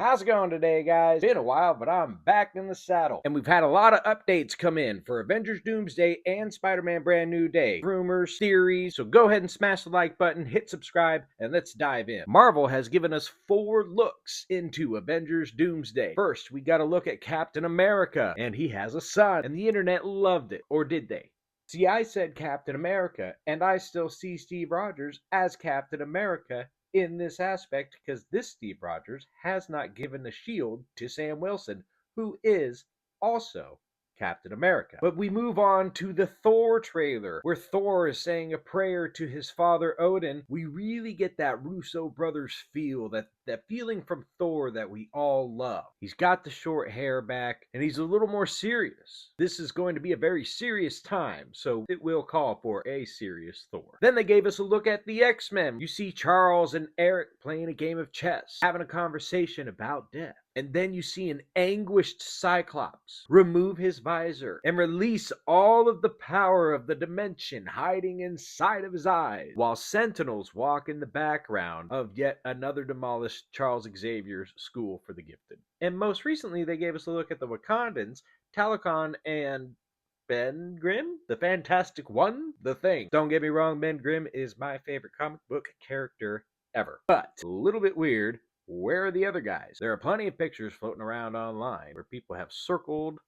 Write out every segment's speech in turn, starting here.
How's it going today, guys? Been a while, but I'm back in the saddle. And we've had a lot of updates come in for Avengers Doomsday and Spider-Man Brand New Day. Rumors, theories, so go ahead and smash the like button, hit subscribe, and let's dive in. Marvel has given us 4 looks into Avengers Doomsday. First, we got a look at Captain America, and he has a son, and the internet loved it. Or did they? See, I said Captain America, and I still see Steve Rogers as Captain America in this aspect because this Steve Rogers has not given the shield to Sam Wilson, who is also Captain America. But we move on to the Thor trailer, where Thor is saying a prayer to his father Odin. We really get that Russo brothers feel, that feeling from Thor that we all love. He's got the short hair back, and he's a little more serious. This is going to be a very serious time, so it will call for a serious Thor. Then they gave us a look at the X-Men. You see Charles and Eric playing a game of chess, having a conversation about death. And then you see an anguished Cyclops remove his visor and release all of the power of the dimension hiding inside of his eyes, while Sentinels walk in the background of yet another demolished Charles Xavier's School for the Gifted. And most recently, they gave us a look at the Wakandans, Talocon and Ben Grimm, the Fantastic One, the Thing. Don't get me wrong, Ben Grimm is my favorite comic book character ever. But a little bit weird. Where are the other guys? There are plenty of pictures floating around online where people have circled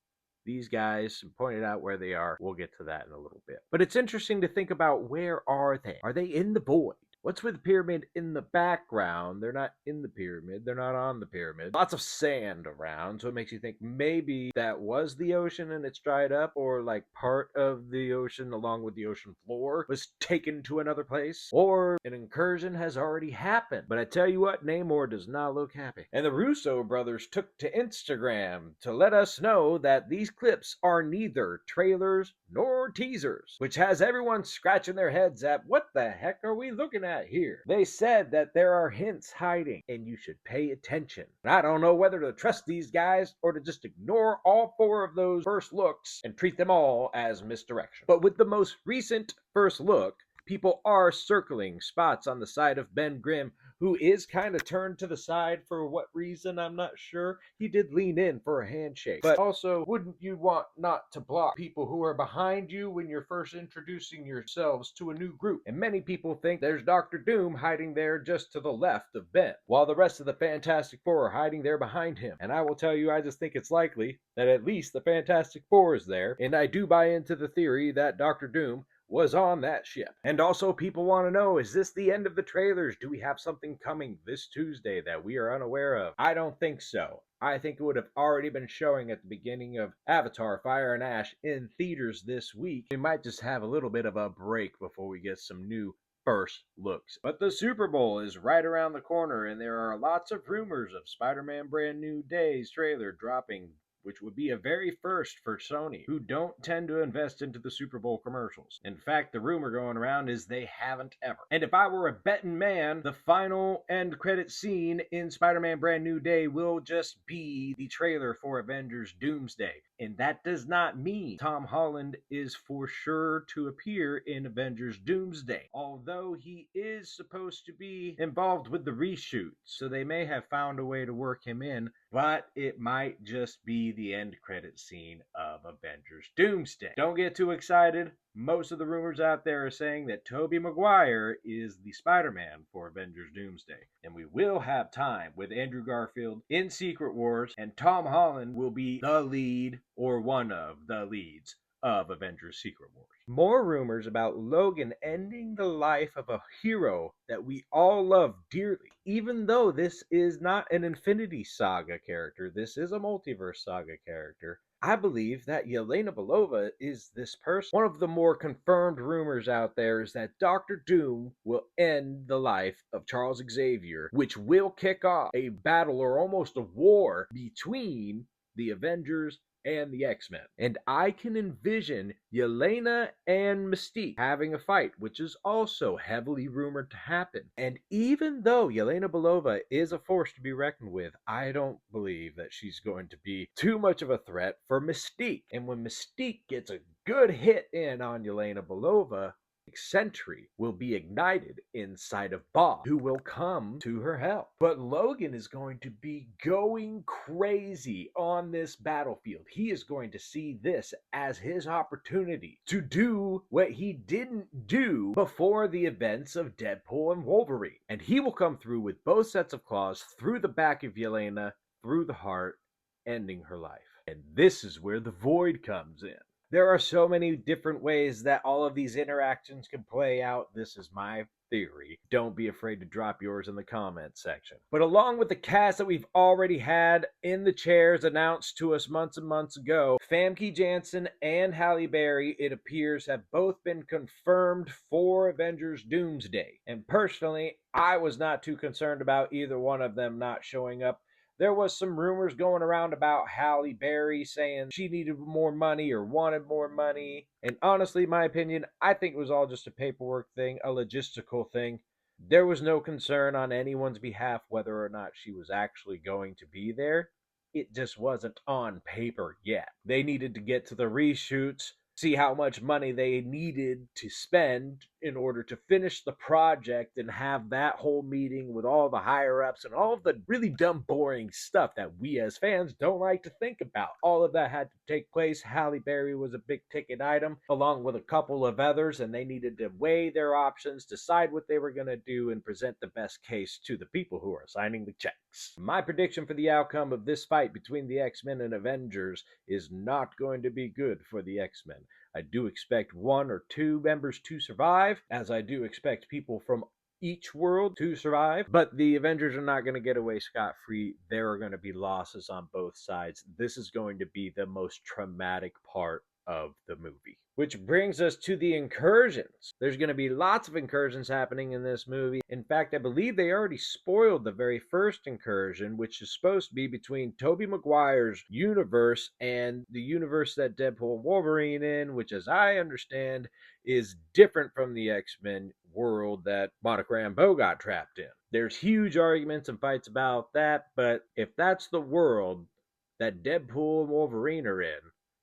these guys and pointed out where they are. We'll get to that in a little bit. But it's interesting to think about, where are they? Are they in the void? What's with the pyramid in the background? They're not in the pyramid. They're not on the pyramid. Lots of sand around, so it makes you think maybe that was the ocean and it's dried up, or like part of the ocean along with the ocean floor was taken to another place, or an incursion has already happened. But I tell you what, Namor does not look happy. And the Russo brothers took to Instagram to let us know that these clips are neither trailers nor teasers, which has everyone scratching their heads at what the heck are we looking at here. They said that there are hints hiding and you should pay attention. And I don't know whether to trust these guys or to just ignore all 4 of those first looks and treat them all as misdirection. But with the most recent first look, people are circling spots on the side of Ben Grimm, who is kind of turned to the side. For what reason, I'm not sure. He did lean in for a handshake. But also, wouldn't you want not to block people who are behind you when you're first introducing yourselves to a new group? And many people think there's Dr. Doom hiding there just to the left of Ben, while the rest of the Fantastic Four are hiding there behind him. And I will tell you, I just think it's likely that at least the Fantastic Four is there. And I do buy into the theory that Dr. Doom was on that ship. And also, people want to know, is this the end of the trailers? Do we have something coming this Tuesday that we are unaware of? I don't think so. I think it would have already been showing at the beginning of Avatar Fire and Ash in theaters this week. We might just have a little bit of a break before we get some new first looks. But the Super Bowl is right around the corner, and there are lots of rumors of Spider-Man Brand New Day's trailer dropping, which would be a very first for Sony, who don't tend to invest into the Super Bowl commercials. In fact, the rumor going around is they haven't ever. And if I were a betting man, the final end credit scene in Spider-Man Brand New Day will just be the trailer for Avengers Doomsday. And that does not mean Tom Holland is for sure to appear in Avengers Doomsday, although he is supposed to be involved with the reshoots, so they may have found a way to work him in, but it might just be the end credit scene of Avengers Doomsday. Don't get too excited. Most of the rumors out there are saying that Tobey Maguire is the Spider-Man for Avengers Doomsday. And we will have time with Andrew Garfield in Secret Wars, and Tom Holland will be the lead or one of the leads of Avengers Secret Wars. More rumors about Logan ending the life of a hero that we all love dearly. Even though this is not an Infinity Saga character, this is a Multiverse Saga character, I believe that Yelena Belova is this person. One of the more confirmed rumors out there is that Dr. Doom will end the life of Charles Xavier, which will kick off a battle or almost a war between the Avengers and the X-Men. And I can envision Yelena and Mystique having a fight, which is also heavily rumored to happen. And even though Yelena Belova is a force to be reckoned with, I don't believe that she's going to be too much of a threat for Mystique. And when Mystique gets a good hit in on Yelena Belova, Sentry will be ignited inside of Bob, who will come to her help. But Logan is going to be going crazy on this battlefield. He is going to see this as his opportunity to do what he didn't do before the events of Deadpool and Wolverine. And he will come through with both sets of claws through the back of Yelena, through the heart, ending her life. And this is where the Void comes in. There are so many different ways that all of these interactions can play out. This is my theory. Don't be afraid to drop yours in the comments section. But along with the cast that we've already had in the chairs announced to us months and months ago, Famke Janssen and Halle Berry, it appears, have both been confirmed for Avengers Doomsday. And personally, I was not too concerned about either one of them not showing up. There was some rumors going around about Halle Berry saying she needed more money or wanted more money. And honestly, my opinion, I think it was all just a paperwork thing, a logistical thing. There was no concern on anyone's behalf whether or not she was actually going to be there. It just wasn't on paper yet. They needed to get to the reshoots, see how much money they needed to spend in order to finish the project and have that whole meeting with all the higher ups and all of the really dumb, boring stuff that we as fans don't like to think about. All of that had to take place. Halle Berry was a big ticket item, along with a couple of others, and they needed to weigh their options, decide what they were going to do, and present the best case to the people who are signing the checks. My prediction for the outcome of this fight between the X-Men and Avengers is not going to be good for the X-Men. I do expect one or two members to survive, as I do expect people from each world to survive, but the Avengers are not going to get away scot-free. There are going to be losses on both sides. This is going to be the most traumatic part of the movie. Which brings us to the incursions. There's going to be lots of incursions happening in this movie. In fact, I believe they already spoiled the very first incursion, which is supposed to be between Tobey Maguire's universe and the universe that Deadpool and Wolverine in, which, as I understand, is different from the X-Men world that Monica Rambeau got trapped in. There's huge arguments and fights about that, but if that's the world that Deadpool and Wolverine are in,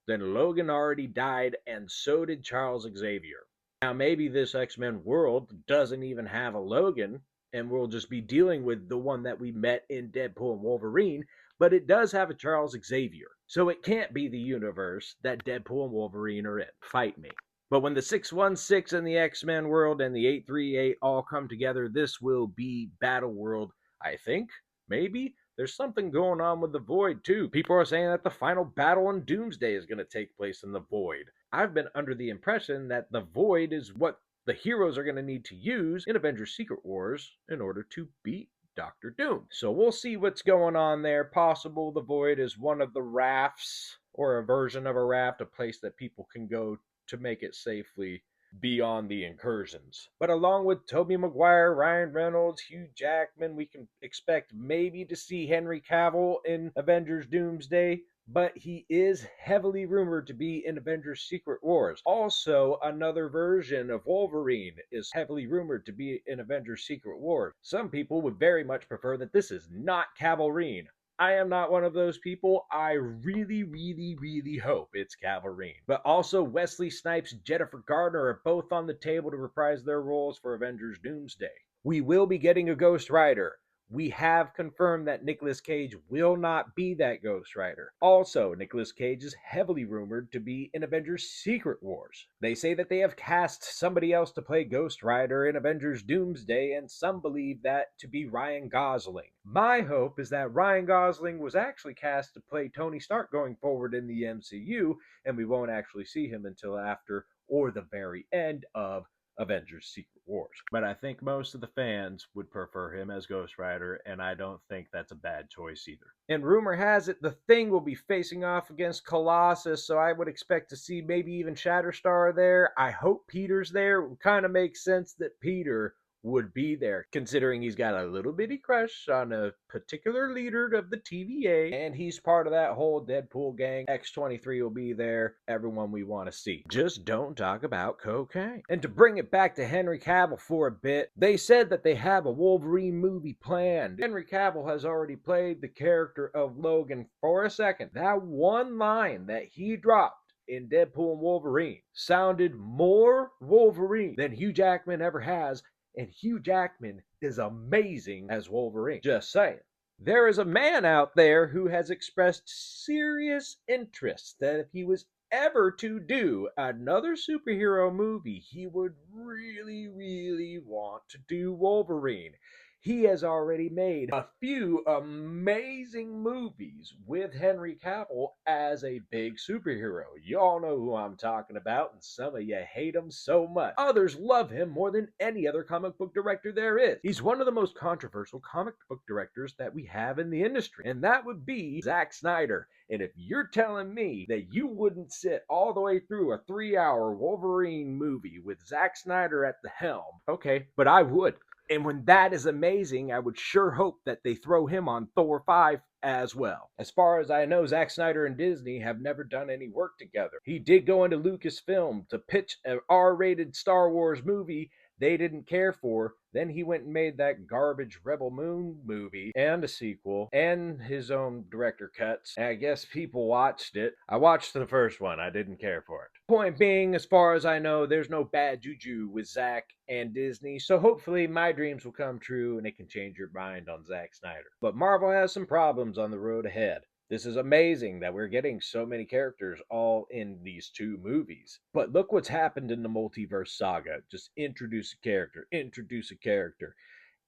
then Logan already died, and so did Charles Xavier. Now, maybe this X-Men world doesn't even have a Logan, and we'll just be dealing with the one that we met in Deadpool and Wolverine, but it does have a Charles Xavier. So it can't be the universe that Deadpool and Wolverine are in. Fight me. But when the 616 and the X-Men world and the 838 all come together, this will be Battle World, I think. Maybe. There's something going on with the Void, too. People are saying that the final battle in Doomsday is going to take place in the Void. I've been under the impression that the Void is what the heroes are going to need to use in Avengers Secret Wars in order to beat Doctor Doom. So we'll see what's going on there. Possible the Void is one of the rafts, or a version of a raft, a place that people can go to make it safely beyond the incursions. But along with Tobey Maguire, Ryan Reynolds, Hugh Jackman, we can expect maybe to see Henry Cavill in Avengers Doomsday, but he is heavily rumored to be in Avengers Secret Wars. Also, another version of Wolverine is heavily rumored to be in Avengers Secret Wars. Some people would very much prefer that this is not Cavalrine. I am not one of those people. I really, really, really hope it's Cavalrine. But also, Wesley Snipes and Jennifer Garner are both on the table to reprise their roles for Avengers Doomsday. We will be getting a Ghost Rider. We have confirmed that Nicolas Cage will not be that Ghost Rider. Also, Nicolas Cage is heavily rumored to be in Avengers Secret Wars. They say that they have cast somebody else to play Ghost Rider in Avengers Doomsday, and some believe that to be Ryan Gosling. My hope is that Ryan Gosling was actually cast to play Tony Stark going forward in the MCU, and we won't actually see him until after or the very end of Avengers Secret Wars. But I think most of the fans would prefer him as Ghost Rider, and I don't think that's a bad choice either. And rumor has it the Thing will be facing off against Colossus, so I would expect to see maybe even Shatterstar there. I hope Peter's there. It kind of makes sense that Peter would be there, considering he's got a little bitty crush on a particular leader of the TVA, and he's part of that whole Deadpool gang. X-23 will be there, everyone we want to see. Just don't talk about cocaine. And to bring it back to Henry Cavill for a bit, they said that they have a Wolverine movie planned. Henry Cavill has already played the character of Logan for a second. That one line that he dropped in Deadpool and Wolverine sounded more Wolverine than Hugh Jackman ever has, and Hugh Jackman is amazing as Wolverine. Just saying. There is a man out there who has expressed serious interest that if he was ever to do another superhero movie, he would really, really want to do Wolverine. He has already made a few amazing movies with Henry Cavill as a big superhero. Y'all know who I'm talking about, and some of you hate him so much. Others love him more than any other comic book director there is. He's one of the most controversial comic book directors that we have in the industry, and that would be Zack Snyder. And if you're telling me that you wouldn't sit all the way through a 3-hour Wolverine movie with Zack Snyder at the helm, okay, but I would. And when that is amazing, I would sure hope that they throw him on Thor 5 as well. As far as I know, Zack Snyder and Disney have never done any work together. He did go into Lucasfilm to pitch an R-rated Star Wars movie they didn't care for. Then he went and made that garbage Rebel Moon movie and a sequel and his own director cuts. And I guess people watched it. I watched the first one. I didn't care for it. Point being, as far as I know, there's no bad juju with Zack and Disney. So hopefully my dreams will come true and it can change your mind on Zack Snyder. But Marvel has some problems on the road ahead. This is amazing that we're getting so many characters all in these two movies. But look what's happened in the multiverse saga. Just introduce a character, introduce a character.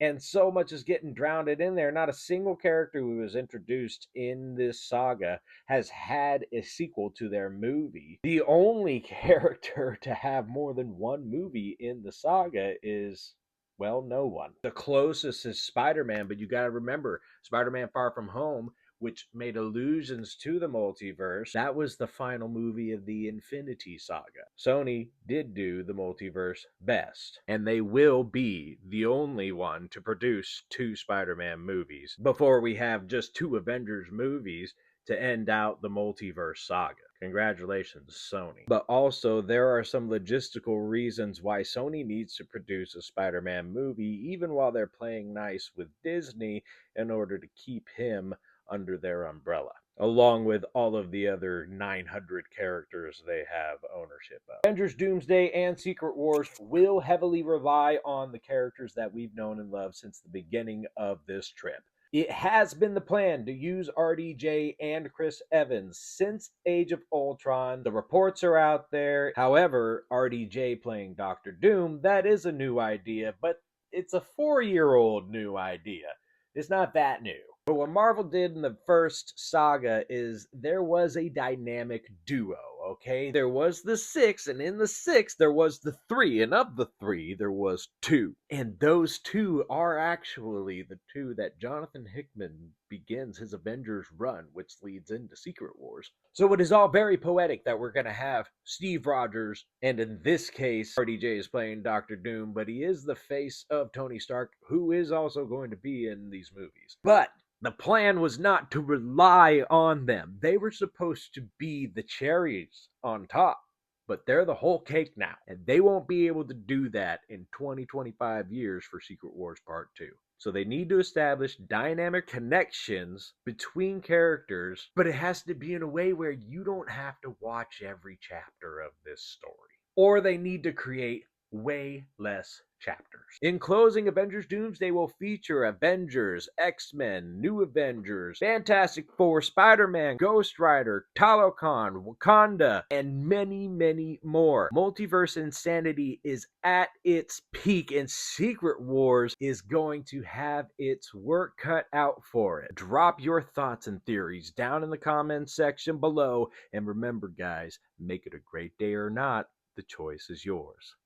And so much is getting drowned in there. Not a single character who was introduced in this saga has had a sequel to their movie. The only character to have more than one movie in the saga is, well, no one. The closest is Spider-Man, but you got to remember, Spider-Man Far From Home, which made allusions to the multiverse, that was the final movie of the Infinity Saga. Sony did do the multiverse best, and they will be the only one to produce 2 Spider-Man movies before we have just 2 Avengers movies to end out the multiverse saga. Congratulations, Sony. But also, there are some logistical reasons why Sony needs to produce a Spider-Man movie, even while they're playing nice with Disney, in order to keep him under their umbrella, along with all of the other 900 characters they have ownership of. Avengers Doomsday and Secret Wars will heavily rely on the characters that we've known and loved since the beginning of this trip. It has been the plan to use RDJ and Chris Evans since Age of Ultron. The reports are out there. However, RDJ playing Doctor Doom, that is a new idea, but it's a 4-year-old new idea. It's not that new. But what Marvel did in the first saga is there was a dynamic duo, okay? There was the 6, and in the 6, there was the 3, and of the 3, there was 2. And those 2 are actually the 2 that Jonathan Hickman begins his Avengers run, which leads into Secret Wars. So it is all very poetic that we're going to have Steve Rogers, and in this case, RDJ is playing Doctor Doom, but he is the face of Tony Stark, who is also going to be in these movies. But the plan was not to rely on them. They were supposed to be the cherries on top, but they're the whole cake now. And they won't be able to do that in 25 years for Secret Wars Part 2. So they need to establish dynamic connections between characters, but it has to be in a way where you don't have to watch every chapter of this story. Or they need to create way less chapters. In closing, Avengers Doomsday will feature Avengers, X-Men, New Avengers, Fantastic Four, Spider-Man, Ghost Rider, Talokan, Wakanda, and many, many more. Multiverse insanity is at its peak, and Secret Wars is going to have its work cut out for it. Drop your thoughts and theories down in the comments section below, and remember, guys, make it a great day or not, the choice is yours.